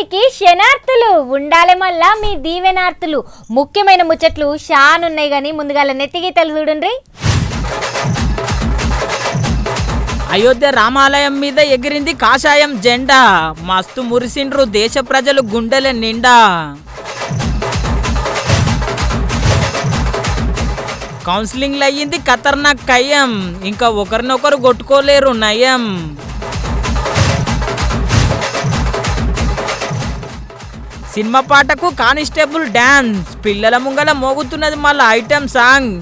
దేవునికి శనార్థులు ఉండాలి, మళ్ళా మీ దీవెనార్థులు. ముఖ్యమైన ముచ్చట్లు షానున్నాయి గాని ముందుగాల నెత్తిగీతలు చూడండి. అయోధ్య రామాలయం మీద ఎగిరింది కాషాయం జెండా, మస్తు మురిసిండ్రు దేశ ప్రజలు గుండెల నిండా. కౌన్సిలింగ్లు అయ్యింది ఖతర్నాక్ కయ్యం, ఇంకా ఒకరినొకరు కొట్టుకోలేరు నయం. సినిమా పాటకు కానిస్టేబుల్ డాన్స్, పిల్లల ముంగల మోగుతున్నది మళ్ళీ ఐటెం సాంగ్.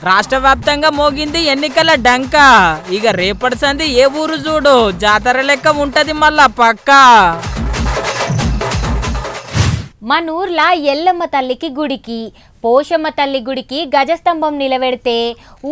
రాష్ట్ర వ్యాప్తంగా మోగింది ఎన్నికల డంక, ఇక రేపటి సంది ఏ ఊరు చూడు జాతర లెక్క ఉంటది మళ్ళా పక్కా. మన ఊర్లో ఎల్లమ్మ తల్లికి గుడికి పోషమ్మ తల్లి గుడికి గజస్తంభం నిలబెడితే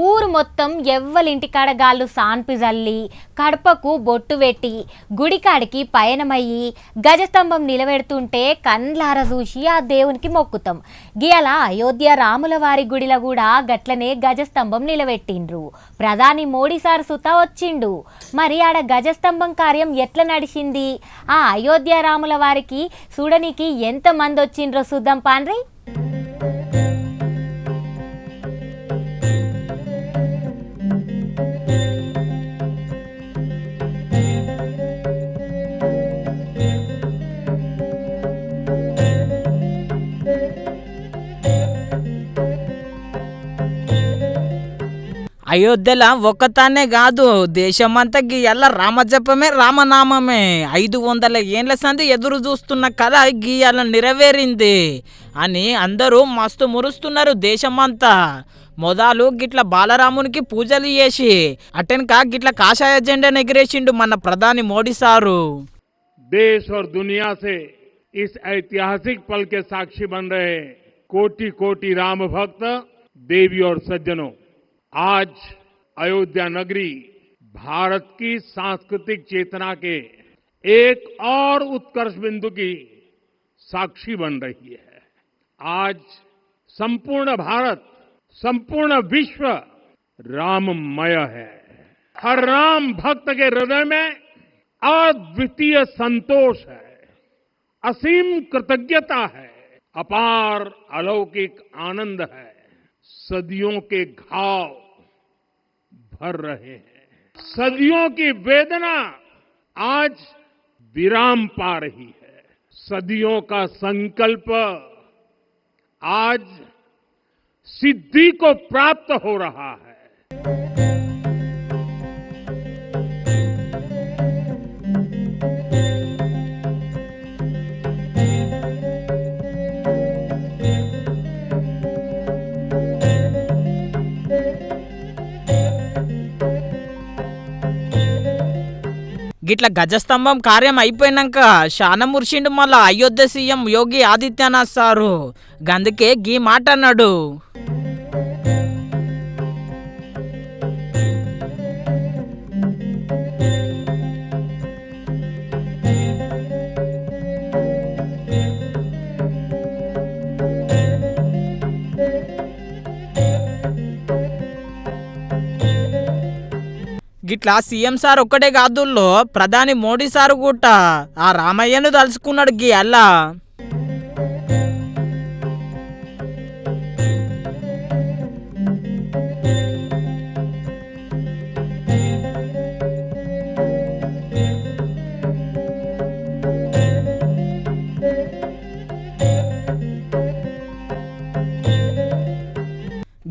ఊరు మొత్తం ఎవ్వలింటికాడ గాళ్ళు సాన్పి జల్లి కడపకు బొట్టు పెట్టి గుడికాడికి పయనమయ్యి గజస్తంభం నిలబెడుతుంటే కండ్లార చూసి ఆ దేవునికి మొక్కుతాం. గియాల అయోధ్య రాముల వారి గుడిలో కూడా గట్లనే గజస్తంభం నిలబెట్టిండ్రు. ప్రధాని మోడీ సార్ సుతా వచ్చిండు. మరి ఆడ గజస్తంభం కార్యం ఎట్లా నడిచింది, ఆ అయోధ్య రాముల వారికి చూడనికి ఎంతమంది వచ్చిండ్రో చూద్దాం పాన్రి. అయోధ్యలో ఒక్కతానే కాదు దేశమంతా గీయాల రామజపమే రామనామమే. 500 ఏండ్ల సంది ఎదురు చూస్తున్న కథ గీయాల నెరవేరింది అని అందరూ మస్తు మురుస్తున్నారు దేశమంతా. మొదలు గిట్ల బాలరామునికి పూజలు చేసి అటెనక గిట్ల కాషాయ జెండా ఎగిరేసిండు మన ప్రధాని మోడీ సారు. देश और दुनिया से इस ऐतिहासिक पल के साक्षी बन रहे कोटि कोटि राम भक्त देवी और सज्जनों, आज अयोध्या नगरी भारत की सांस्कृतिक चेतना के एक और उत्कर्ष बिंदु की साक्षी बन रही है. आज संपूर्ण भारत, संपूर्ण विश्व राममय है. हर राम भक्त के हृदय में अद्वितीय संतोष है, असीम कृतज्ञता है, अपार अलौकिक आनंद है. सदियों के घाव भर रहे हैं, सदियों की वेदना आज विराम पा रही है. सदियों का संकल्प आज सिद्धि को प्राप्त हो रहा है. గిట్ల గజస్తంభం కార్యం అయిపోయినాక శాన ముర్షిండు మళ్ళా అయోధ్య సీఎం యోగి ఆదిత్యనాథ్ సారు. గందుకే గీ మాట అన్నాడు. గిట్లా సీఎం సార్ ఒక్కడే కాదుల్లో ప్రధాని మోడీ సారు కూడా ఆ రామయ్యను తలుసుకున్నాడు గీ అల్లా.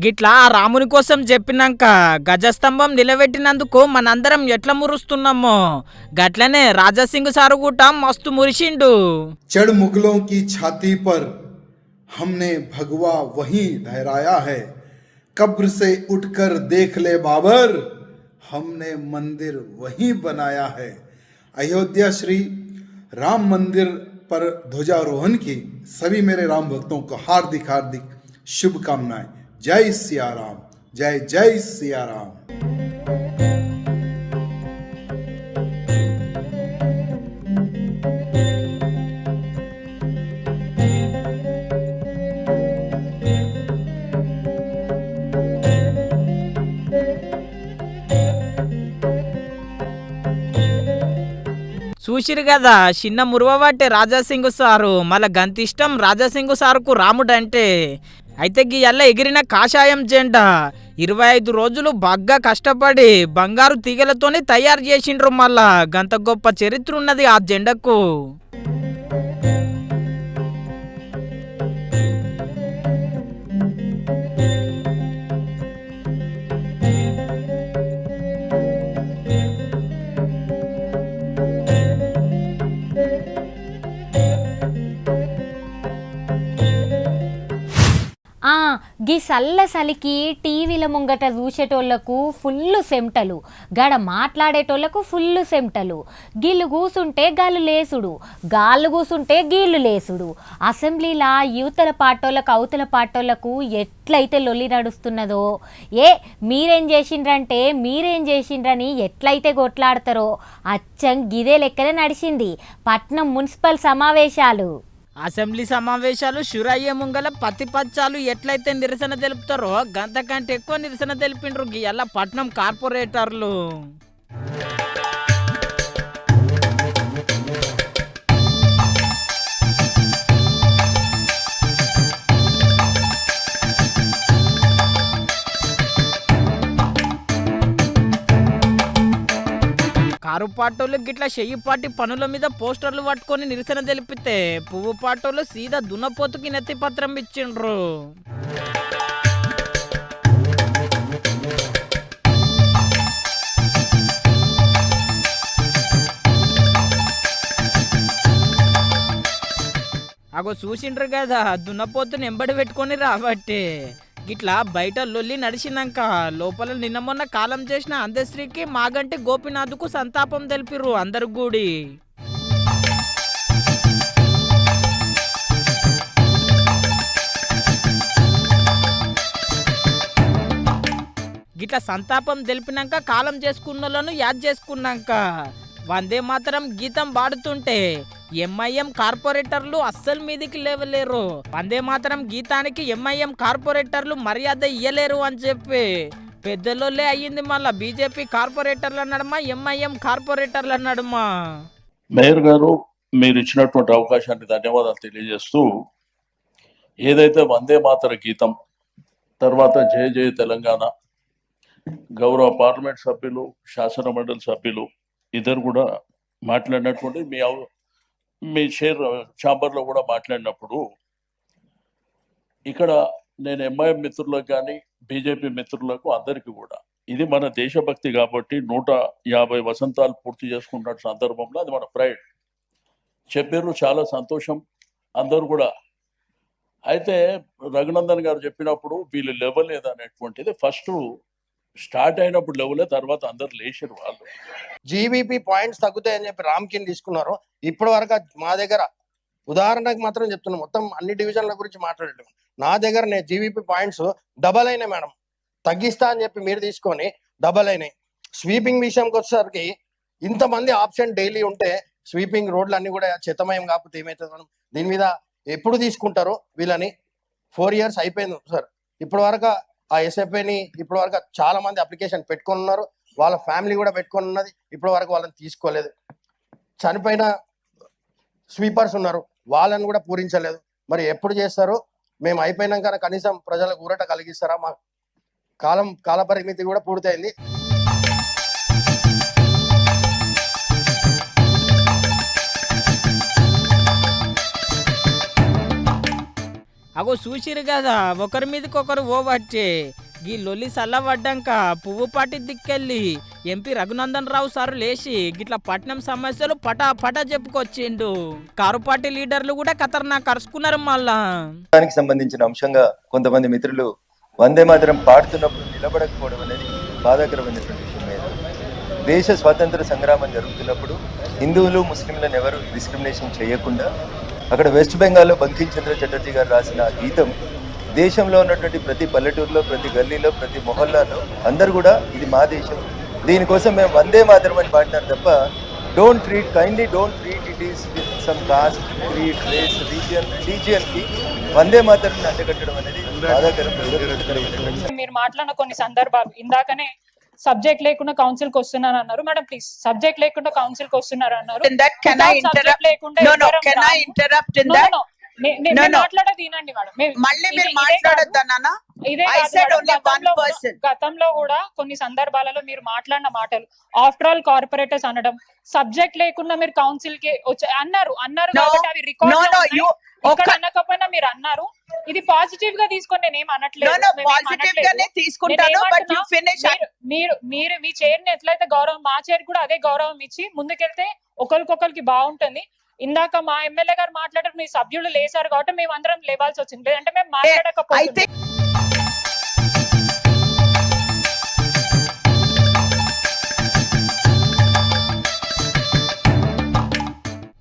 గిట్లా ఆ రాముని కోసం చెప్పినాక గజస్తంభం నిలబెట్టినందుకు మనందరం ఎట్లా మురుస్తున్నామో గట్లనే రాజాసింగ్ సారు కూడా మస్తు మురిసిండు. चढ़ मुगलों की छाती पर हमने भगवा वहीं लहराया है, कब्र से उठकर देख ले बाबर, हमने मंदिर वहीं बनाया है. अयोध्या श्री राम मंदिर पर ध्वजारोहण की सभी मेरे राम भक्तों को हार्दिक हार्दिक शुभकामनाएं. जय सिया राम, जय जय सिया राम. చూసిరు కదా చిన్న మురువబట్టే రాజాసింగ్ సారు, మళ్ళా గంత ఇష్టం రాజాసింగ్ సారుకు రాముడు అంటే. అయితే గీయల్ల ఎగిరిన కాషాయం జెండా 25 రోజులు బాగా కష్టపడి బంగారు తీగలతోనే తయారు చేసిండ్రు. మళ్ళా గంత గొప్ప చరిత్ర ఉన్నది ఆ జెండకు. గీ సల్లసలికి టీవీల ముంగట చూసేటోళ్లకు ఫుల్లు సెమటలు, గడ మాట్లాడేటోళ్లకు ఫుల్లు సెమటలు. గిల్లు కూసుంటే గాళ్ళు లేసుడు, గాళ్ళు కూసుంటే గీళ్ళు లేసుడు. అసెంబ్లీలా యువతల పార్టోళ్ళకు అవతల పార్టోళ్లకు ఎట్లయితే లొల్లి నడుస్తున్నదో, మీరేం చేసిండ్రని ఎట్లయితే కొట్లాడతారో అచ్చం గిదే లెక్కనే నడిచింది పట్నం మున్సిపల్ సమావేశాలు. అసెంబ్లీ సమావేశాలు షురయ్యే ముంగల పత్తిపచ్చాలు ఎట్లయితే నిరసన తెలుపుతారో గంతకంటే ఎక్కువ నిరసన తెలిపిండ్రు గీయల్ల పట్నం కార్పొరేటర్లు. కారు పాటోళ్ళు గిట్లా చెయ్యి పాటి పనుల మీద పోస్టర్లు పట్టుకొని నిరసన తెలిపితే పువ్వు పాటోళ్ళు సీదా దున్నపోతుకి నెత్తి పత్రం ఇచ్చిండ్రు. అగో చూసిండ్రు కదా దున్నపోతుని ఎంబడి పెట్టుకొని రాబట్టి. గిట్లా బయట లొల్లి నడిచినాక లోపల నిన్న మొన్న కాలం చేసిన అందశ్రీకి మాగంటి గోపినాథ్కు సంతాపం తెలిపిర్రు అందరు కూడి. గిట్లా సంతాపం తెలిపినాక కాలం చేసుకున్నోళ్ళను యాద్ చేసుకున్నాక వందే మాతరం గీతం పాడుతుంటే ఎంఐఎం కార్పొరేటర్లు అస్సలు మీదికి లేవలేరు. వందే మాతరం గీతానికి ఎంఐఎం కార్పొరేటర్లు మర్యాద ఇయ్యలేరు అని చెప్పి పెద్దలోలే అయ్యింది. మళ్ళా బీజేపీ కార్పొరేటర్లు అన్నాడమ్మా, ఎంఐఎం కార్పొరేటర్లు అన్నాడమ్మా. మేయర్ గారు, మీరు ఇచ్చినటువంటి అవకాశానికి ధన్యవాదాలు తెలియజేస్తూ, ఏదైతే వందే మాతర గీతం తర్వాత జయ జయ తెలంగాణ గౌరవ పార్లమెంట్ సభ్యులు శాసన మండలి సభ్యులు ఇద్దరు కూడా మాట్లాడినటువంటి మీ ఛాంబర్లో కూడా మాట్లాడినప్పుడు ఇక్కడ నేను ఎంఐఎం మిత్రులకు కానీ బీజేపీ మిత్రులకు అందరికీ కూడా ఇది మన దేశభక్తి కాబట్టి 150 వసంతాలు పూర్తి చేసుకుంటున్న సందర్భంలో అది మన ప్రైడ్ చెప్పారు. చాలా సంతోషం అందరూ కూడా. అయితే రఘునందన్ గారు చెప్పినప్పుడు వీళ్ళు లేవలేదు అనేటువంటిది ఫస్ట్ స్టార్ట్ అయినప్పుడు లేవలే, తర్వాత అందరు లేచారు. వాళ్ళు జీవీపీ పాయింట్స్ తగ్గుతాయని చెప్పి రామ్కిన్ తీసుకున్నారు. ఇప్పటి వరకు మా దగ్గర ఉదాహరణకు మాత్రం చెప్తున్నాను, మొత్తం అన్ని డివిజన్ల గురించి మాట్లాడటం నా దగ్గర నేను జీవీపీ పాయింట్స్ డబల్ అయినాయి మేడం. తగ్గిస్తా అని చెప్పి మీరు తీసుకొని డబల్ అయినాయి. స్వీపింగ్ విషయంకి వచ్చేసరికి ఇంతమంది ఆప్షన్ డైలీ ఉంటే స్వీపింగ్ రోడ్లు అన్ని కూడా చెత్తమయం కాకపోతే ఏమవుతుంది మేడం? దీని మీద ఎప్పుడు తీసుకుంటారో వీళ్ళని 4 years అయిపోయింది సార్. ఇప్పటి వరకు ఆ ఎస్ఎఫ్ఐని ఇప్పటి వరకు చాలా మంది అప్లికేషన్ పెట్టుకొని ఉన్నారు, వాళ్ళ ఫ్యామిలీ కూడా పెట్టుకొని ఉన్నది, ఇప్పటి వరకు వాళ్ళని తీసుకోలేదు. చనిపోయిన స్వీపర్స్ ఉన్నారు, వాళ్ళని కూడా పూరించలేదు. మరి ఎప్పుడు చేస్తారు? మేము అయిపోయినాక కనీసం ప్రజలకు ఊరట కలిగిస్తారా? మా కాల పరిమితి కూడా పూర్తయింది. అగో చూసిరు కదా ఒకరి మీదకి ఒకరు ఓవచ్చే. ఈ లొల్లి సల్లబడ్డాక పువ్వు పాటి దిక్కెళ్ళి ఎంపీ రఘునందన్ రావు సారు లేచి గిట్లా పట్నం సమస్యలు పటా చెప్పుకొచ్చిండు. కారు పార్టీ లీడర్లు కూడా ఖతర్నాక్ కరుచుకున్నారు. మళ్ళా దానికి సంబంధించిన అంశంగా కొంతమంది మిత్రులు వందే మాతరం పాడుతున్నప్పుడు నిలబడకపోవడం అనేది బాధాకరమైనటువంటి విషయం. దేశ స్వాతంత్ర సంగ్రామం జరుగుతున్నప్పుడు హిందువులు ముస్లింలను ఎవరు డిస్క్రిమినేషన్ చేయకుండా అక్కడ వెస్ట్ బెంగాల్లో బంకిం చంద్ర చటర్జీ గారు రాసిన గీతం దేశంలో ఉన్నటువంటి ప్రతి పల్లెటూరులో, ప్రతి గల్లీలో, ప్రతి మొహల్లాలో అందరు కూడా ఇది మా దేశం, దీనికోసం మేము వందే మాతరం అని పాడినారు తప్ప don't treat it is with some caste, creed, race, రిలీజియన్కి వందే మాతరం అంటగట్టడం అనేది బాధాకరం. మీరు మాట్లాడిన కొన్ని సందర్భాలు ఇందాకనే సబ్జెక్ట్ లేకుండా కౌన్సిల్ కి వస్తున్నారు అన్నారు. మేడం ప్లీజ్, సబ్జెక్ట్ లేకుండా కౌన్సిల్ కి వస్తున్నారు అన్నారు. In that, can I interrupt? No, can I interrupt in that? No. మాట్లాడేది వినండి మేడం. మళ్ళీ మీరు మాట్లాడొద్దా నాన్న? ఇదే I said only one person. గతంలో కూడా కొన్ని సందర్భాలలో మీరు మాట్లాడిన మాటలు ఆఫ్టర్ ఆల్ కార్పొరేటర్స్ అనడం, సబ్జెక్ట్ లేకుండా మీరు కౌన్సిల్ కి అన్నారు కాబట్టి అవి రికార్డ్ ఇక్కడ అనకపోయినా మీరు అన్నారు. ఇది పాజిటివ్ గా తీసుకొని నేనేం అనట్లేదు. మీరు మీ చైర్ ని ఎట్లయితే గౌరవం, మా చైర్ కూడా అదే గౌరవం ఇచ్చి ముందుకెళ్తే ఒకరికొకరికి బాగుంటుంది. ఇందాక మా ఎమ్మెల్యే గారు మాట్లాడారు, మీ సభ్యులు లేసారు కాబట్టి మేము అందరం లేవాల్సి వచ్చింది, లేదంటే మేము మాట్లాడకపోతే.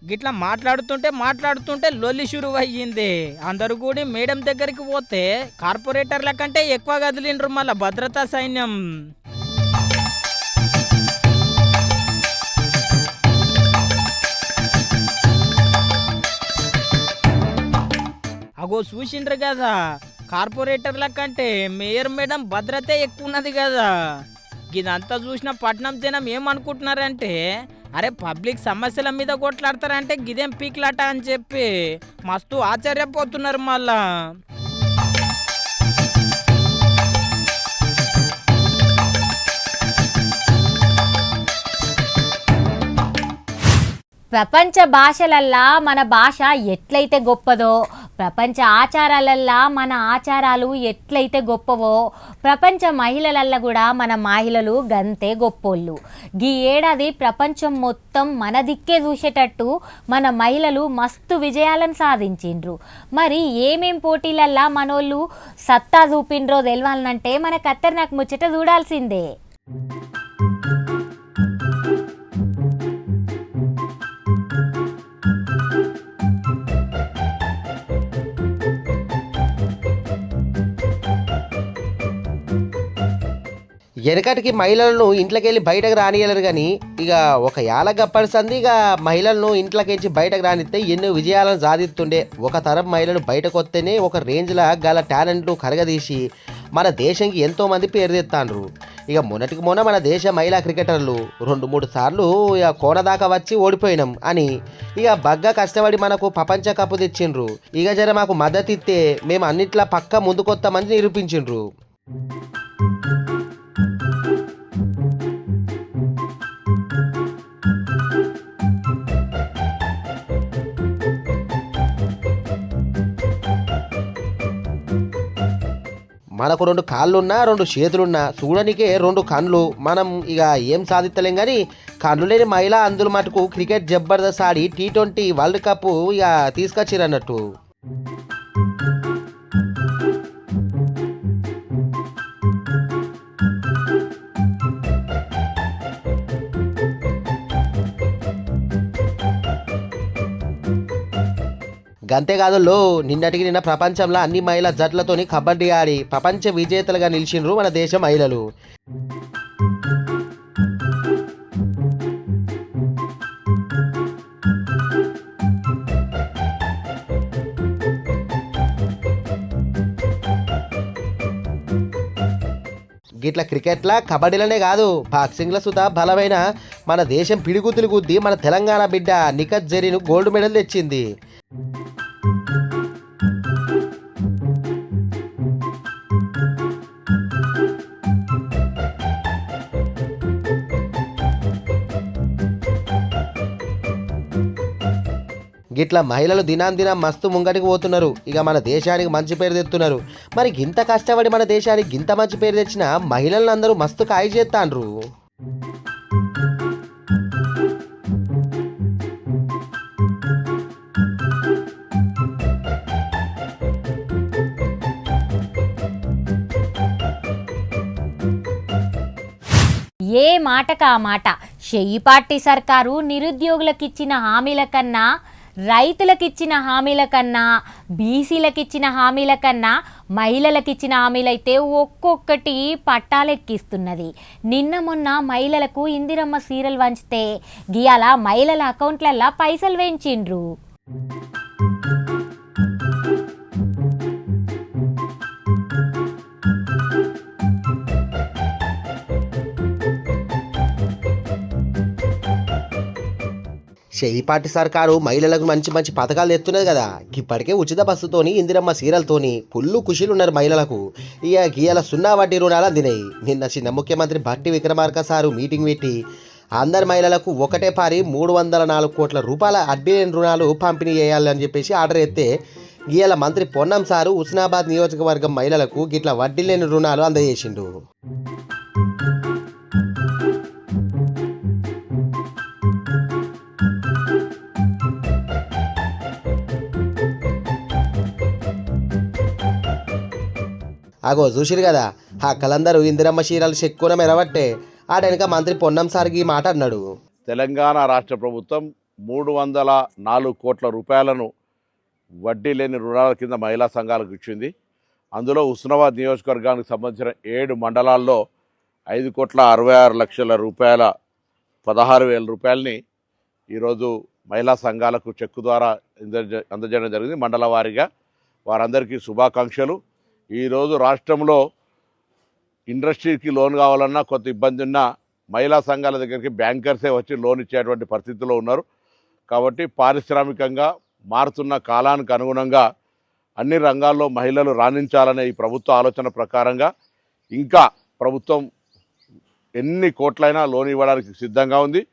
గిట్లా మాట్లాడుతుంటే లొల్లి షురు అయ్యింది. అందరూ కూడా మేడం దగ్గరికి పోతే కార్పొరేటర్ల కంటే ఎక్కువ కదిలిండ్రు మళ్ళా భద్రతా సైన్యం. అగో చూసిండ్రు కదా, కార్పొరేటర్ల కంటే మేయర్ మేడం భద్రతే ఎక్కువ ఉన్నది కదా. ఇదంతా చూసిన పట్నం జనం ఏమనుకుంటున్నారంటే, అరే పబ్లిక్ సమస్యల మీద కొట్లాడతారంటే గిదేం పీక్లాట అని చెప్పి మస్తు ఆశ్చర్యపోతున్నారు మళ్ళా. ప్రపంచ భాషలల్లా మన భాష ఎట్లయితే గొప్పదో, ప్రపంచ ఆచారాలల్లా మన ఆచారాలు ఎట్లయితే గొప్పవో, ప్రపంచ మహిళలల్లా కూడా మన మహిళలు గంతే గొప్పోళ్ళు. ఈ ఏడాది ప్రపంచం మొత్తం మన దిక్కే చూసేటట్టు మన మహిళలు మస్తు విజయాలను సాధించిండ్రు. మరి ఏమేం పోటీలల్లా మనోళ్ళు సత్తా చూపిండ్రో తెలవాలంటే మన ఖతర్నాక్ ముచ్చట చూడాల్సిందే. వెనకటికి మహిళలను ఇంట్లోకెళ్ళి బయటకు రానియలేరు, కానీ ఇక ఒక యాలగప్పటి సంది ఇక మహిళలను ఇంట్లోకెళ్ళి బయటకు రానిస్తే ఎన్నో విజయాలను సాధిస్తుండే. ఒక తరం మహిళలు బయటకు వస్తేనే ఒక రేంజ్లో గల టాలెంట్లు కరగదీసి మన దేశంకి ఎంతోమంది పేరు తెస్తాండ్రు. ఇక మొన్నటికి మొన్న మన దేశ మహిళా క్రికెటర్లు 2-3 సార్లు ఇక కోన దాకా వచ్చి ఓడిపోయినాం అని ఇక బగ్గా కష్టపడి మనకు ప్రపంచ కప్పు తెచ్చిండ్రు. ఇక జర మాకు మద్దతు ఇస్తే మేము అన్నిట్లా పక్క ముందుకొస్తామని నిరూపించిండ్రు. మనకు 2 కాళ్ళున్నా 2 చేతులున్నా చూడనికే 2 కళ్ళు. మనం ఇక ఏం సాధిస్తలేం, కానీ కళ్ళు లేని మహిళ అందులో మటుకు క్రికెట్ జబర్దస్త్ ఆడి T20 వరల్డ్ కప్ ఇక తీసుకొచ్చిరన్నట్టు. గంతేకాదుల్లో నిన్న ప్రపంచంలో అన్ని మహిళా జట్లతోని కబడ్డీ ఆడి ప్రపంచ విజేతలుగా నిలిచిండ్రు మన దేశ మహిళలు. గిట్ల క్రికెట్లా కబడ్డీలనే కాదు, బాక్సింగ్ల సుతా బలమైన మన దేశం పిడిగుద్దులు గుద్ది మన తెలంగాణ బిడ్డ నిఖత్ జరీన్ గోల్డ్ మెడల్ తెచ్చింది. గిట్లా మహిళలు దినం మస్తు ముంగటికి పోతున్నారు. ఇక మన దేశానికి మంచి పేరు తెస్తున్నారు. మరి గింత కష్టపడి మన దేశానికి గింత మంచి పేరు తెచ్చిన మహిళలను అందరూ మస్తు కాయ చేస్తాండ్రు. ఏ మాటకా మాట షెయ్యి పార్టీ సర్కారు నిరుద్యోగులకిచ్చిన హామీల కన్నా, రైతులకిచ్చిన హామీల కన్నా, బీసీలకిచ్చిన హామీల కన్నా మహిళలకిచ్చిన హామీలైతే ఒక్కొక్కటి పట్టాలెక్కిస్తున్నది. నిన్న మొన్న మహిళలకు ఇందిరమ్మ సీరలు వంచితే గియాల మహిళల అకౌంట్లల్లో పైసలు వేయించిండ్రు. పార్టీ సర్కారు మహిళలకు మంచి మంచి పథకాలు తెస్తున్నది కదా. ఇప్పటికే ఉచిత బస్సుతోని ఇందిరమ్మ సీరలతోని ఫుల్లు ఖుషీలు ఉన్నారు మహిళలకు. ఇక గీయాల 0 వడ్డీ రుణాలు అందినాయి. నిన్న చిన్న ముఖ్యమంత్రి భట్టి విక్రమార్క సారు మీటింగ్ పెట్టి అందరి మహిళలకు ఒకటే పారి 304 కోట్ల రూపాయల వడ్డీ లేని రుణాలు పంపిణీ చేయాలని చెప్పేసి ఆర్డర్ ఎత్తే గీయాల మంత్రి పొన్నం సారు హుస్నాబాద్ నియోజకవర్గం మహిళలకు గిట్ల వడ్డీ లేని రుణాలు అందజేసిండు. అగో చూసిరు కదా, అక్కలందరూ ఇందిరమ్మ చీరలు చెక్కున మెరవట్టే ఆడెనక మంత్రి పొన్నం సార్కి మాట అన్నాడు. తెలంగాణ రాష్ట్ర ప్రభుత్వం 304 కోట్ల రూపాయలను వడ్డీ లేని రుణాల కింద మహిళా సంఘాలకు ఇచ్చింది. అందులో హుస్నాబాద్ నియోజకవర్గానికి సంబంధించిన 7 మండలాల్లో 5,66,00,000 రూపాయల 16,000 రూపాయలని ఈరోజు మహిళా సంఘాలకు చెక్కు ద్వారా అందజేయడం జరిగింది. మండల వారీగా వారందరికీ శుభాకాంక్షలు. ఈరోజు రాష్ట్రంలో ఇండస్ట్రీకి లోన్ కావాలన్నా కొంత ఇబ్బంది ఉన్నా మహిళా సంఘాల దగ్గరికి బ్యాంకర్సే వచ్చి లోన్ ఇచ్చేటువంటి పరిస్థితిలో ఉన్నారు. కాబట్టి పారిశ్రామికంగా మారుతున్న కాలానికి అనుగుణంగా అన్ని రంగాల్లో మహిళలు రాణించాలనే ఈ ప్రభుత్వ ఆలోచన ప్రకారంగా ఇంకా ప్రభుత్వం ఎన్ని కోట్లైనా లోన్ ఇవ్వడానికి సిద్ధంగా ఉంది.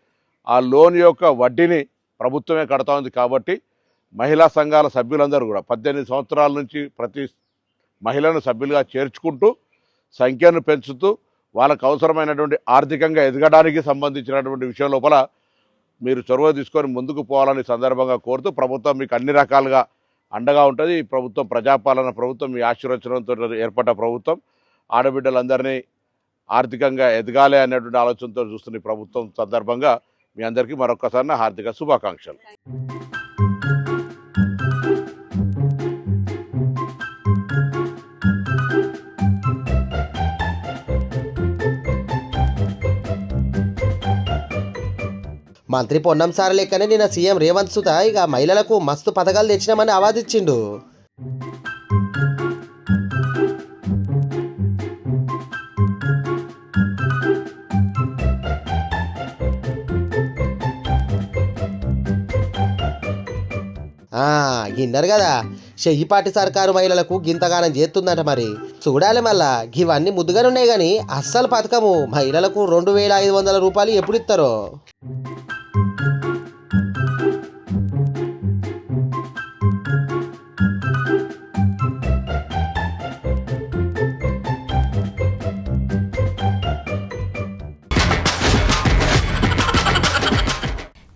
ఆ లోన్ యొక్క వడ్డీని ప్రభుత్వమే కడతా ఉంది. కాబట్టి మహిళా సంఘాల సభ్యులందరూ కూడా 18 సంవత్సరాల నుంచి ప్రతి మహిళను సభ్యులుగా చేర్చుకుంటూ సంఖ్యను పెంచుతూ వాళ్ళకు అవసరమైనటువంటి ఆర్థికంగా ఎదగడానికి సంబంధించినటువంటి విషయం లోపల మీరు చొరవ తీసుకొని ముందుకు పోవాలని సందర్భంగా కోరుతూ ప్రభుత్వం మీకు అన్ని రకాలుగా అండగా ఉంటుంది. ఈ ప్రభుత్వం ప్రజాపాలన ప్రభుత్వం, మీ ఆశీర్వచనంతో ఏర్పడ్డ ప్రభుత్వం. ఆడబిడ్డలందరినీ ఆర్థికంగా ఎదగాలి అనేటువంటి ఆలోచనతో చూస్తున్న ఈ ప్రభుత్వం సందర్భంగా మీ అందరికీ మరొకసారి నా హార్దిక శుభాకాంక్షలు. మంత్రి పొన్నం సార్ లెక్కనే నిన్న సీఎం రేవంత్ సుత ఇక మహిళలకు మస్తు పథకాలు తెచ్చినామని ఆవాదించిండు. విన్నారు కదా, పార్టీ సర్కారు మహిళలకు గింతగానం చేస్తుందట. మరి చూడాలి మళ్ళా. ఇవన్నీ ముద్దుగానే ఉన్నాయి కానీ అస్సలు పథకము మహిళలకు 2,500 రూపాయలు ఎప్పుడు ఇస్తారో.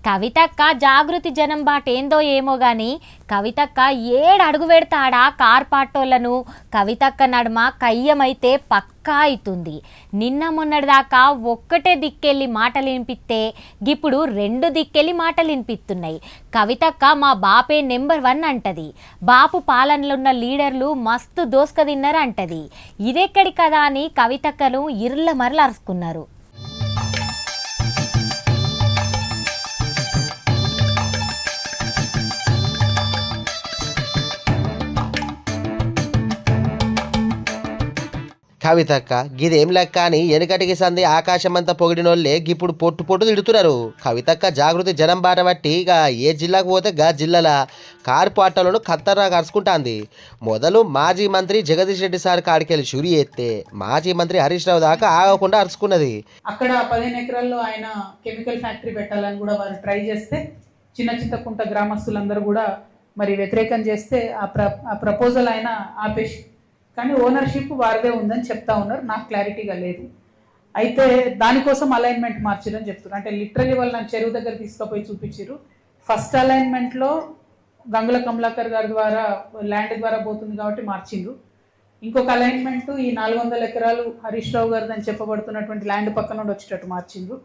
కవితక్క జాగృతి జనం బాటేందో ఏమో గాని కవితక్క 7 అడుగు పెడతాడా కార్పాటోళ్లను. కవితక్క నడుమ కయ్యమైతే పక్కా అవుతుంది. నిన్న మొన్నటిదాకా ఒక్కటే దిక్కెళ్ళి మాటలు వినిపిస్తే ఇప్పుడు 2 దిక్కెళ్ళి మాటలు వినిపిస్తున్నాయి. కవితక్క మా బాపే నెంబర్ 1 అంటది. బాపు పాలనలున్న లీడర్లు మస్తు దోసుక తిన్నారు అంటది. ఇదెక్కడి కదా అని కవితక్కను ఇర్ల మరలు అరుచుకున్నారు. కవితక్క గిదేం లెక్క అని వెనుకటికి సంది ఆకాశమంతా పొగిడినోళ్ళే ఇప్పుడు పొట్టు పొట్టు తిడుతున్నారు. కవితక్క జాగృతి జనం బాట బట్టి ఇక ఏ జిల్లాకు పోతే గా జిల్లాల కార్పాటలను ఖత్తర్గా కరుచుకుంటాంది. మొదలు మాజీ మంత్రి జగదీష్ రెడ్డి సార్ కాడికెళ్ళి షురి ఎత్తే మాజీ మంత్రి హరీష్ రావు దాకా ఆగకుండా అరుచుకున్నది. అక్కడ 15 ఎకరాల్లో ఆయన కెమికల్ ఫ్యాక్టరీ పెట్టాలని కూడా వారు ట్రై చేస్తే చిన్న చింతకుంట గ్రామస్తులందరూ కూడా మరి వ్యతిరేకం చేస్తే ఆ ప్రపోజల్ ఆయన ఆపేసి, కానీ ఓనర్షిప్ వారిదే ఉందని చెప్తా ఉన్నారు. నాకు క్లారిటీగా లేదు. అయితే దానికోసం అలైన్మెంట్ మార్చిరని చెప్తున్నారు. అంటే లిటరలీ వాళ్ళు నన్ను చెరువు దగ్గర తీసుకుపోయి చూపించారు. ఫస్ట్ అలైన్మెంట్లో గంగుల కమలాకర్ గారి ద్వారా ల్యాండ్ ద్వారా పోతుంది కాబట్టి మార్చిండ్రు. ఇంకొక అలైన్మెంట్ ఈ 400 ఎకరాలు హరీష్ రావు గారిది అని చెప్పబడుతున్నటువంటి ల్యాండ్ పక్కన నుండి వచ్చేటట్టు మార్చిండ్రు.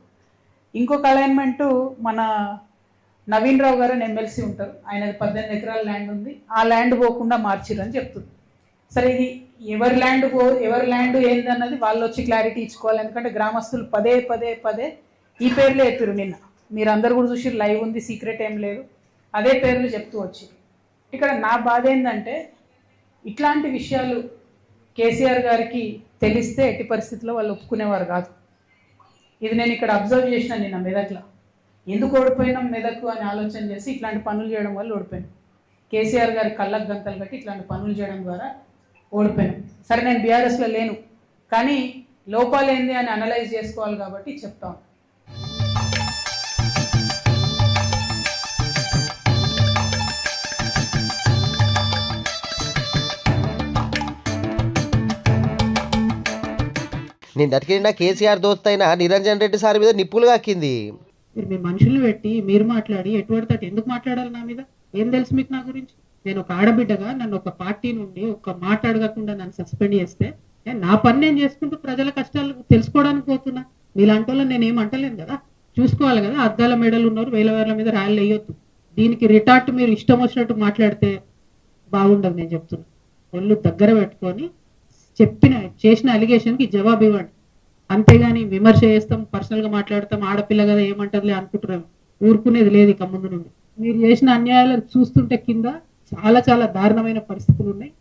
ఇంకొక అలైన్మెంటు మన నవీన్ రావు గారు అని ఎమ్మెల్సీ ఉంటారు, ఆయనది 18 ఎకరాల ల్యాండ్ ఉంది, ఆ ల్యాండ్ పోకుండా మార్చిరని చెప్తుంది. సరే, ఇది ఎవరి ల్యాండ్ ఏందన్నది వాళ్ళు వచ్చి క్లారిటీ ఇచ్చుకోవాలి. ఎందుకంటే గ్రామస్తులు పదే పదే పదే ఈ పేర్లే ఎత్తురు. నిన్న మీరు అందరు కూడా చూసి లైవ్ ఉంది, సీక్రెట్ ఏం లేదు, అదే పేర్లు చెప్తూ వచ్చి. ఇక్కడ నా బాధ ఏంటంటే ఇట్లాంటి విషయాలు కేసీఆర్ గారికి తెలిస్తే ఎట్టి పరిస్థితుల్లో వాళ్ళు ఒప్పుకునేవారు కాదు. ఇది నేను ఇక్కడ అబ్జర్వ్ చేసిన నిన్న మెదక్లో. ఎందుకు ఓడిపోయినాం మెదకు అని ఆలోచన చేసి ఇట్లాంటి పనులు చేయడం వల్ల ఓడిపోయాం. కేసీఆర్ గారి కళ్ళకు గంతలు కట్టి ఇట్లాంటి పనులు చేయడం ద్వారా ఓడిపోయాం. సరే నేను బీఆర్ఎస్లో లేను, కానీ లోపాలు ఏంది అని అనలైజ్ చేసుకోవాలి కాబట్టి చెప్తాం. నిన్నటికిండా కేసీఆర్ దోస్తైన నిరంజన్ రెడ్డి సార్ మీద నిప్పులు కాకింది. మీరు మీ మనుషులు పెట్టి మీరు మాట్లాడి ఎటువంటి ఎందుకు మాట్లాడాలి నా మీద? ఏం తెలుసు మీకు నా గురించి? నేను ఒక ఆడబిడ్డగా నన్ను ఒక పార్టీ నుండి ఒక మాట అడగకుండా నన్ను సస్పెండ్ చేస్తే నా పని నేను చేసుకుంటూ ప్రజల కష్టాలు తెలుసుకోవడానికి పోతున్నా. మీలాంటి వాళ్ళని నేను ఏం అంటలేను కదా, చూసుకోవాలి కదా. అద్దాల మేడలు ఉన్నారు, వేల మీద రాయలు వేయొద్దు. దీనికి రిటార్ట్ మీరు ఇష్టం వచ్చినట్టు మాట్లాడితే బాగుండదు. నేను చెప్తున్నా, ఒళ్ళు దగ్గర పెట్టుకొని చేసిన అలిగేషన్కి జవాబు ఇవ్వండి. అంతేగాని విమర్శ చేస్తాం, పర్సనల్గా మాట్లాడతాం, ఆడపిల్ల కదా ఏమంటదిలే అనుకుంటున్నాం. ఊరుకునేది లేదు ఇక ముందు నుండి. మీరు చేసిన అన్యాయాలను చూస్తుంటే కింద చాలా చాలా దారుణమైన పరిస్థితులు ఉన్నాయి.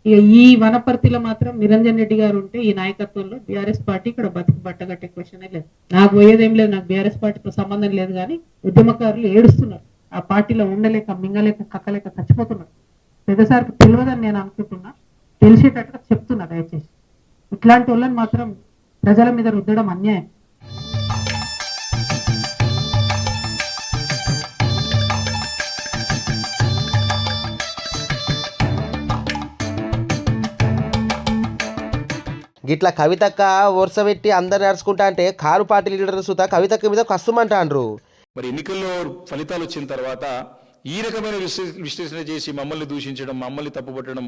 ఇక ఈ వనపర్తిలో మాత్రం నిరంజన్ రెడ్డి గారు ఉంటే ఈ నాయకత్వంలో బీఆర్ఎస్ పార్టీ ఇక్కడ బతికి బట్టగట్టే క్వశ్చనే లేదు. నాకు పోయేదేం లేదు, నాకు బీఆర్ఎస్ పార్టీతో సంబంధం లేదు. కానీ ఉద్యమకారులు ఏడుస్తున్నారు, ఆ పార్టీలో ఉండలేక మింగలేక కక్కలేక చచ్చిపోతున్నారు. పెద్దసారికి తెలియదని నేను అనుకుంటున్నా, తెలిసేటట్టుగా చెప్తున్నా. దయచేసి ఇట్లాంటి వాళ్ళని మాత్రం ప్రజల మీద రుద్దడం అన్యాయం. గిట్లా కవితక్క వరుస పెట్టి అందరు నడుచుకుంటా అంటే కారు పార్టీ లీడర్ సుత కవితక్క మీద కష్టమంటాండ్రు. మరి ఎన్నికల్లో ఫలితాలు వచ్చిన తర్వాత ఈ రకమైన విశ్లేషణ చేసి మమ్మల్ని దూషించడం, మమ్మల్ని తప్పుపట్టడం,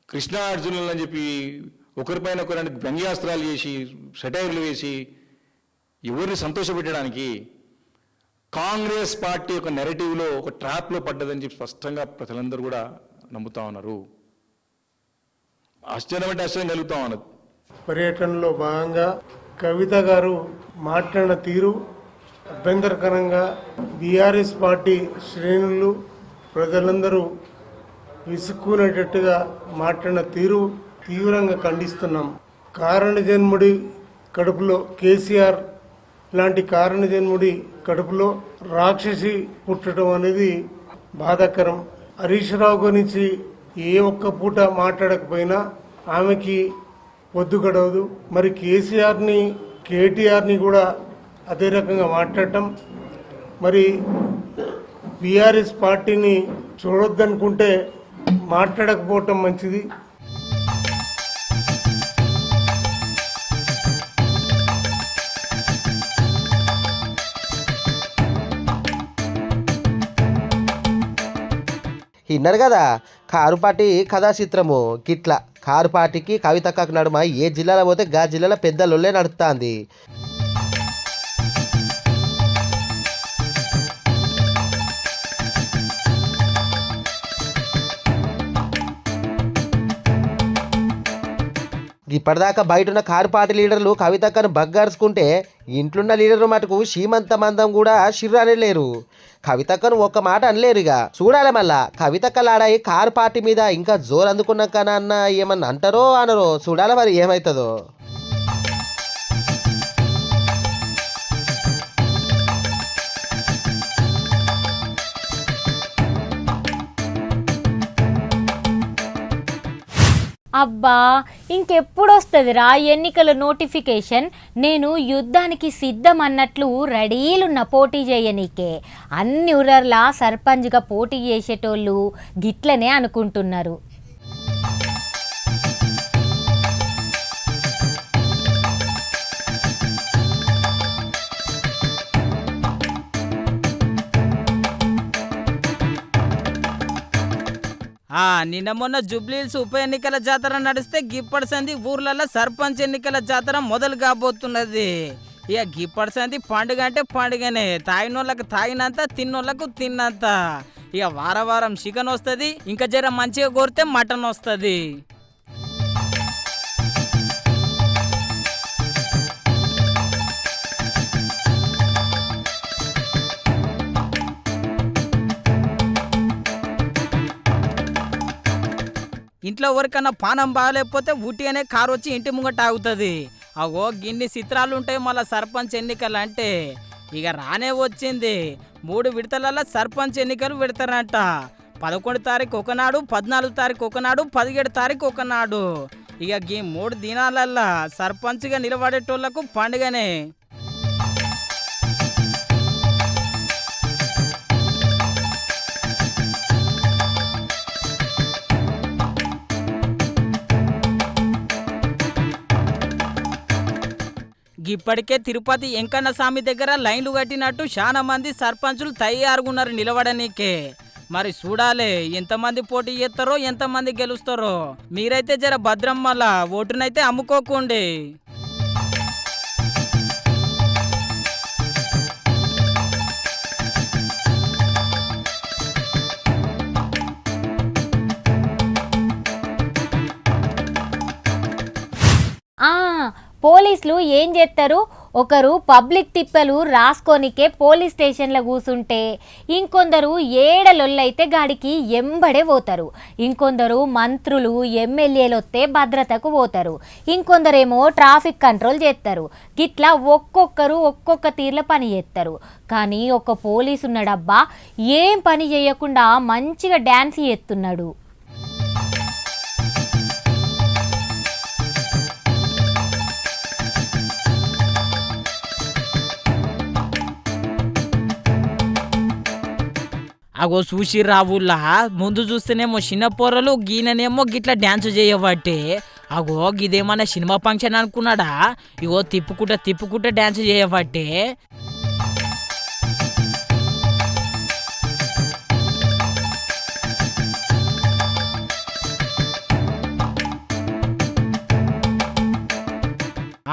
కృష్ణా అర్జునులు అని చెప్పి ఒకరిపైన ఒకరికి వ్యంగ్యాస్త్రాలు చేసి సెటైర్లు వేసి ఎవరిని సంతోషపెట్టడానికి కాంగ్రెస్ పార్టీ ఒక నెరేటివ్లో ఒక ట్రాప్లో పడ్డదని చెప్పి స్పష్టంగా ప్రజలందరూ కూడా నమ్ముతా ఉన్నారు. ఆశ్చర్యం అంటే ఆశ్చర్యం కలుగుతా ఉన్నది. పర్యటనలో భాగంగా కవిత గారు మాట్లాడిన తీరు అభ్యంతరకరంగా బీఆర్ఎస్ పార్టీ శ్రేణులు ప్రజలందరూ విసుక్కునేటట్టుగా మాట్లాడిన తీరు తీవ్రంగా ఖండిస్తున్నాం. కారణ జన్ముడి కడుపులో కేసీఆర్ లాంటి కారణ జన్ముడి కడుపులో రాక్షసి పుట్టడం అనేది బాధాకరం. హరీష్ రావు గురించి ఏ ఒక్క పూట మాట్లాడకపోయినా ఆమెకి పొద్దు గడవదు. మరి కేసీఆర్ని కేటీఆర్ని కూడా అదే రకంగా మాట్లాడటం, మరి బీఆర్ఎస్ పార్టీని చూడొద్దనుకుంటే మాట్లాడకపోవటం మంచిది. విన్నారు కదా కారు పార్టీ కథా చిత్రము. గిట్లా కారు పార్టీకి కవితక్కకు నడుమ ఏ జిల్లాలో పోతే గా జిల్లాలో పెద్ద లొల్లే నడుస్తుంది. ఇప్పటిదాకా బయట ఉన్న కారు పార్టీ లీడర్లు కవితక్కను బగ్గార్చుకుంటే ఇంట్లున్న లీడర్లు మటుకు శ్రీమంత మందం కూడా షిర్రు అనలేరు. కవితక్కను ఒక్క మాట అనలేరు. ఇక చూడాలి మళ్ళా కవితక్కలాడాయి కారు పార్టీ మీద ఇంకా జోరు అందుకున్నాకనా అన్న ఏమన్నా అంటారో అనరో చూడాలి మరి ఏమవుతుందో. అబ్బా ఇంకెప్పుడు వస్తుందిరా ఎన్నికల నోటిఫికేషన్? నేను యుద్ధానికి సిద్ధం అన్నట్లు రెడీలున్న పోటీ చేయనీకే. అన్ని ఊరర్లా సర్పంచ్గా పోటీ చేసేటోళ్ళు గిట్లనే అనుకుంటున్నారు. నిన్న మొన్న జూబ్లీహిల్స్ ఉప ఎన్నికల జాతర నడిస్తే గిప్పటి సంది ఊర్లలో సర్పంచ్ ఎన్నికల జాతర మొదలు కాబోతున్నది. ఇక గిప్పటి సంది పండుగ అంటే పండుగనే, తాగినోళ్ళకు తాగినంత, తిన్నోళ్ళకు తిన్నంత. ఇక వారం చికెన్ వస్తుంది, ఇంకా జర మంచిగా కోరితే మటన్ వస్తుంది. ఇంట్లో ఎవరికన్నా పానం బాగాలేకపోతే ఊటీ అనే కారు వచ్చి ఇంటి ముంగట ఆగుతుంది. అవో గిన్ని చిత్రాలు ఉంటాయి మళ్ళీ సర్పంచ్ ఎన్నికలు అంటే. ఇక రానే వచ్చింది 3 విడతలలో సర్పంచ్ ఎన్నికలు పెడతారంట. 11 తారీఖు ఒకనాడు, 14 తారీఖు ఒకనాడు, 17 తారీఖు ఒకనాడు. ఇక ఈ 3 దినాలల్లా సర్పంచ్గా నిలబడేటోళ్లకు పండుగనే. ఇప్పటికే తిరుపతి వెంకన్న స్వామి దగ్గర లైన్లు కట్టినట్టు చాలా మంది సర్పంచులు తయారుగున్నారు నిలబడనీకే. మరి చూడాలి ఎంతమంది పోటీ చేస్తారో ఎంతమంది గెలుస్తారో. మీరైతే జర భద్రమ్మల ఓటునైతే అమ్ముకోకండి. పోలీసులు ఏం చేస్తారు, ఒకరు పబ్లిక్ తిప్పలు రాసుకోనికే పోలీస్ స్టేషన్లో కూర్చుంటే ఇంకొందరు ఏడలొల్లైతే గాడికి ఎంబడే పోతారు. ఇంకొందరు మంత్రులు ఎమ్మెల్యేలు వస్తే భద్రతకు పోతారు. ఇంకొందరేమో ట్రాఫిక్ కంట్రోల్ చేస్తారు. గిట్లా ఒక్కొక్కరు ఒక్కొక్క తీర్ల పని చేస్తారు. కానీ ఒక పోలీసు ఉన్నాడబ్బా, ఏం పని చేయకుండా మంచిగా డ్యాన్స్ చేస్తున్నాడు. అగో చూసి రావుల్లా ముందు చూస్తేనేమో చిన్న పొరలు గీననేమో గిట్లా డ్యాన్స్ చేయబట్టే. అగో గిదేమన్నా సినిమా ఫంక్షన్ అనుకున్నాడా? ఇగో తిప్పుకుంటా డ్యాన్స్ చేయబట్టే.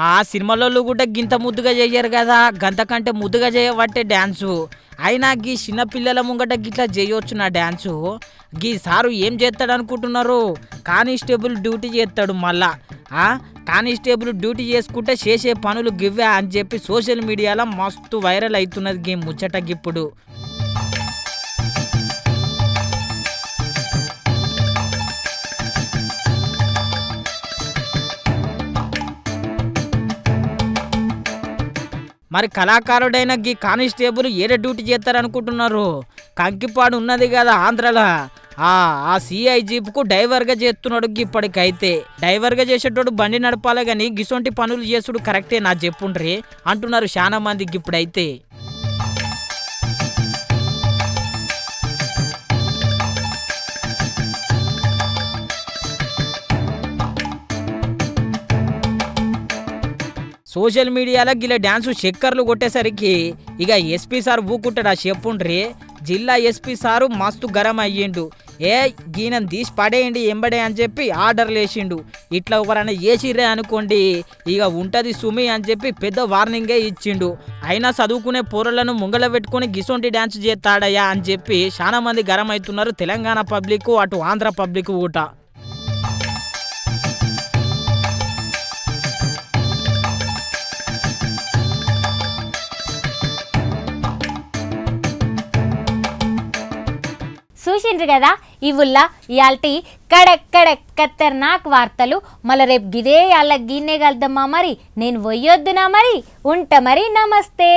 ఆ సినిమాలలో కూడా గింత ముద్దుగా చేయరు కదా, గంతకంటే ముద్దుగా చేయబట్టే డ్యాన్సు. అయినా గీ చిన్నపిల్లల ముంగట గిట్లా చేయొచ్చు నా డ్యాన్సు. గీ సారు ఏం చేస్తాడు అనుకుంటున్నారు? కానిస్టేబుల్ డ్యూటీ చేస్తాడు. మళ్ళా కానిస్టేబుల్ డ్యూటీ చేసుకుంటే చేసే పనులు గివ్వే అని చెప్పి సోషల్ మీడియాలో మస్తు వైరల్ అవుతున్నది గీ ముచ్చట గిప్పుడు. మరి కళాకారుడైన గీ కానిస్టేబుల్ ఏడ డ్యూటీ చేస్తారనుకుంటున్నారు? కంకిపాడు ఉన్నది కదా ఆంధ్రలో, ఆ సిఐ జీప్కు డ్రైవర్గా చేస్తున్నాడు. ఇప్పటికైతే డ్రైవర్గా చేసేటోడు బండి నడపాలి కానీ గిసొంటి పనులు చేసుడు కరెక్టే నా చెప్పుండ్రి అంటున్నారు చాలా మందికి ఇప్పుడైతే. సోషల్ మీడియాలో గిలా డ్యాన్సు చక్కర్లు కొట్టేసరికి ఇక ఎస్పీ సార్ ఊకుంటాడా చెప్పుండ్రి. జిల్లా ఎస్పీ సారు మస్తు గరం అయ్యిండు. గీనని తీసి పడేయండి ఎంబడే అని చెప్పి ఆర్డర్లు వేసిండు. ఇట్లా ఎవరైనా వేసిర్రే అనుకోండి ఇక ఉంటుంది సుమి అని చెప్పి పెద్ద వార్నింగే ఇచ్చిండు. అయినా చదువుకునే పోరలను ముంగల పెట్టుకుని గిసొంటి డ్యాన్స్ చేస్తాడయా అని చెప్పి చాలా మంది గరం అవుతున్నారు. తెలంగాణ పబ్లిక్ అటు ఆంధ్ర పబ్లిక్ ఊట. చూసిండ్రు కదా ఇవుల్లా ఇయాల్టి కడక్ ఖతర్నాక్ వార్తలు. మళ్ళీ రేపు గిదే అలా గిన్నే కలుద్దామా మరి. నేను పోయొద్దునా మరి. ఉంటా మరి. నమస్తే.